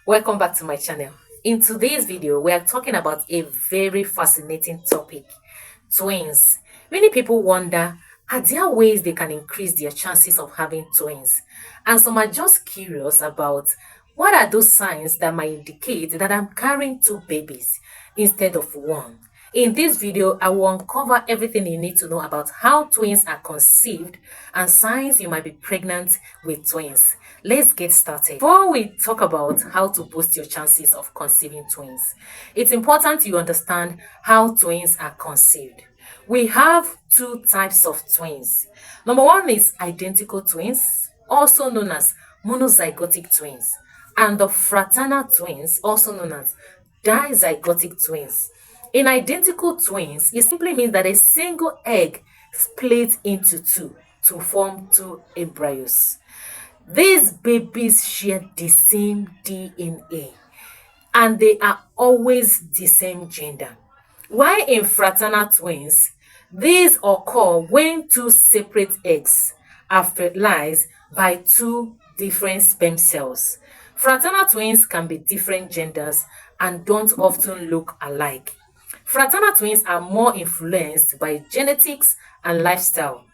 Welcome back to my channel. In today's video, we are talking about a very fascinating topic: twins. Many people wonder, are there ways they can increase their chances of having twins? And some are just curious about what are those signs that might indicate that I'm carrying two babies instead of one. In this video, I will uncover everything you need to know about how twins are conceived and signs you might be pregnant with twins. Let's get started. Before we talk about how to boost your chances of conceiving twins, it's important you understand how twins are conceived. We have two types of twins. Number one is identical twins, also known as monozygotic twins, and the fraternal twins, also known as dizygotic twins. In identical twins, it simply means that a single egg split into two to form two embryos. These babies share the same DNA and they are always the same gender. While in fraternal twins, these occur when two separate eggs are fertilized by two different sperm cells. Fraternal twins can be different genders and don't often look alike. Fraternal twins are more influenced by genetics and lifestyle,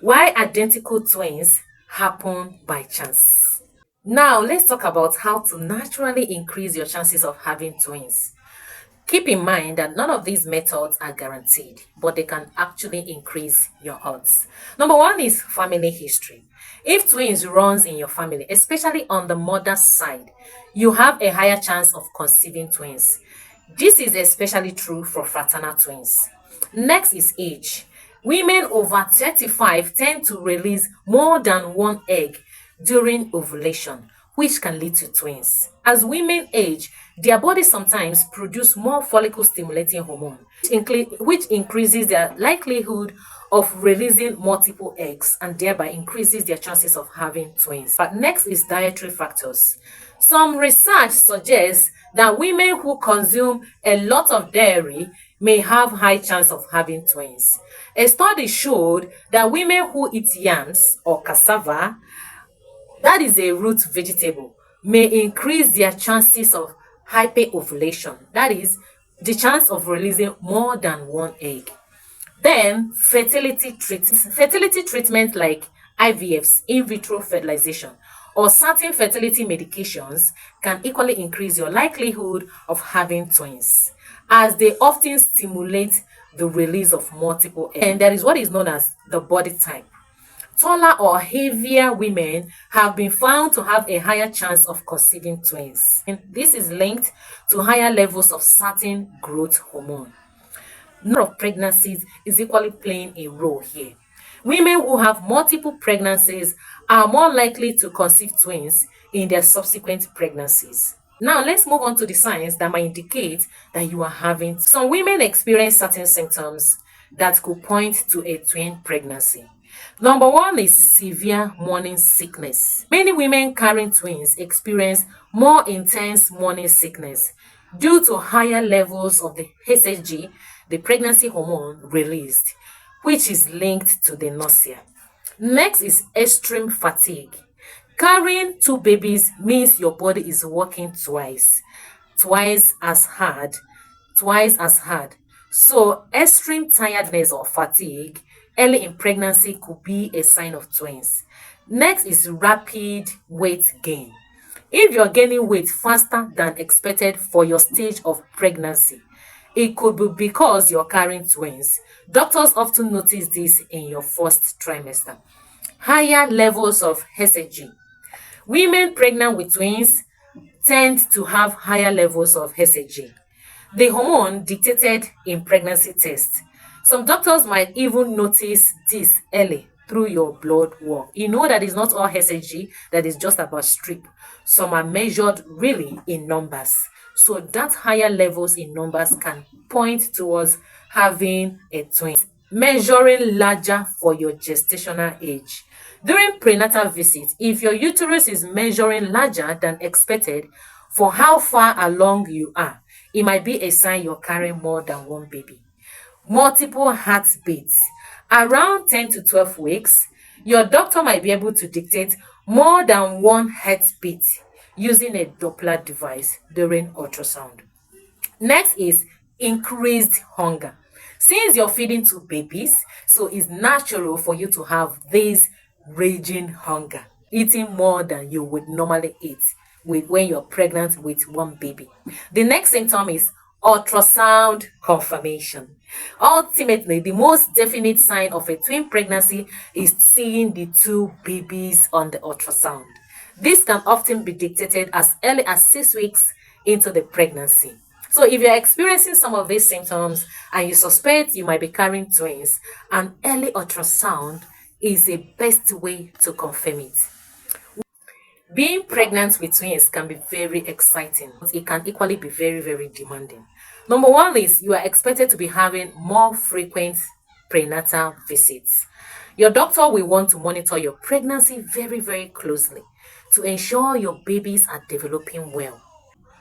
while identical twins happen by chance. Now, let's talk about how to naturally increase your chances of having twins. Keep in mind that none of these methods are guaranteed, but they can actually increase your odds. Number one is family history. If twins runs in your family, especially on the mother's side, you have a higher chance of conceiving twins. This is especially true for fraternal twins. Next is age. Women over 35 tend to release more than one egg during ovulation, which can lead to twins. As women age, their bodies sometimes produce more follicle-stimulating hormone, which increases their likelihood of releasing multiple eggs and thereby increases their chances of having twins. But next is dietary factors. Some research suggests that women who consume a lot of dairy may have high chance of having twins. A study showed that women who eat yams or cassava, that is a root vegetable, may increase their chances of hyperovulation, that is, the chance of releasing more than one egg. Then, fertility treatments like IVFs, in vitro fertilization, or certain fertility medications can equally increase your likelihood of having twins, as they often stimulate the release of multiple eggs. And that is what is known as the body type. Taller or heavier women have been found to have a higher chance of conceiving twins. And this is linked to higher levels of certain growth hormone. Number of pregnancies is equally playing a role here. Women who have multiple pregnancies are more likely to conceive twins in their subsequent pregnancies. Now, let's move on to the signs that might indicate that you are having. Some women experience certain symptoms that could point to a twin pregnancy. Number one is severe morning sickness. Many women carrying twins experience more intense morning sickness due to higher levels of the HCG, the pregnancy hormone released, which is linked to the nausea. Next is extreme fatigue. Carrying two babies means your body is working twice as hard. So extreme tiredness or fatigue early in pregnancy could be a sign of twins. Next is rapid weight gain. If you're gaining weight faster than expected for your stage of pregnancy, it could be because you're carrying twins. Doctors often notice this in your first trimester. Higher levels of HCG. Women pregnant with twins tend to have higher levels of HCG, the hormone dictated in pregnancy tests. Some doctors might even notice this early through your blood work. You know that it's not all HCG that is just about strip. Some are measured really in numbers. So that higher levels in numbers can point towards having a twin. Measuring larger for your gestational age. During prenatal visit, if your uterus is measuring larger than expected for how far along you are, it might be a sign you're carrying more than one baby. Multiple heartbeats. Around 10 to 12 weeks, your doctor might be able to dictate more than one heartbeat using a Doppler device during ultrasound. Next is increased hunger. Since you're feeding to babies, so it's natural for you to have this raging hunger, eating more than you would normally eat with when you're pregnant with one baby. The next symptom is ultrasound confirmation. Ultimately, the most definite sign of a twin pregnancy is seeing the two babies on the ultrasound. This can often be dictated as early as 6 weeks into the pregnancy. So if you're experiencing some of these symptoms and you suspect you might be carrying twins, an early ultrasound is the best way to confirm it. Being pregnant with twins can be very exciting, but it can equally be very, very demanding. Number one is you are expected to be having more frequent prenatal visits. Your doctor will want to monitor your pregnancy very, very closely to ensure your babies are developing well.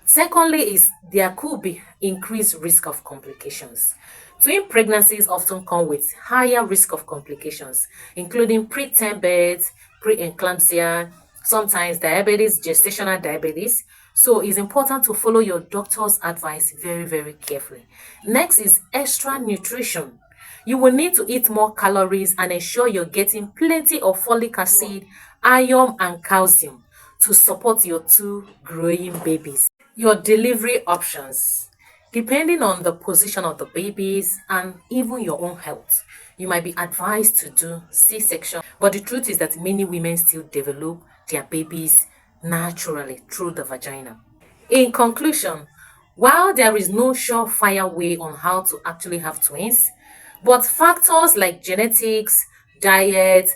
Secondly, is there could be increased risk of complications. Twin pregnancies often come with higher risk of complications, including preterm birth, preeclampsia, sometimes diabetes, gestational diabetes. So it's important to follow your doctor's advice very, very carefully. Next is extra nutrition. You will need to eat more calories and ensure you're getting plenty of folic acid, iron, and calcium to support your two growing babies. Your delivery options. Depending on the position of the babies and even your own health, you might be advised to do C-section. But the truth is that many women still develop their babies naturally through the vagina. In conclusion, while there is no surefire way on how to actually have twins, but factors like genetics, diet,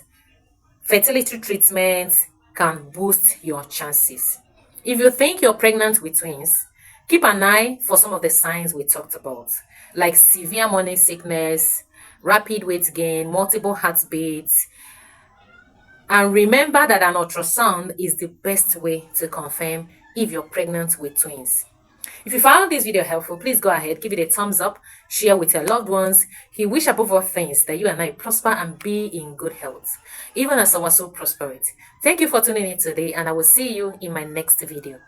fertility treatments can boost your chances. If you think you're pregnant with twins, keep an eye for some of the signs we talked about, like severe morning sickness, rapid weight gain, multiple heartbeats, and remember that an ultrasound is the best way to confirm if you're pregnant with twins. If you found this video helpful, please go ahead, give it a thumbs up, share with your loved ones. He wish above all things that you and I prosper and be in good health, even as our soul prospereth. Thank you for tuning in today, and I will see you in my next video.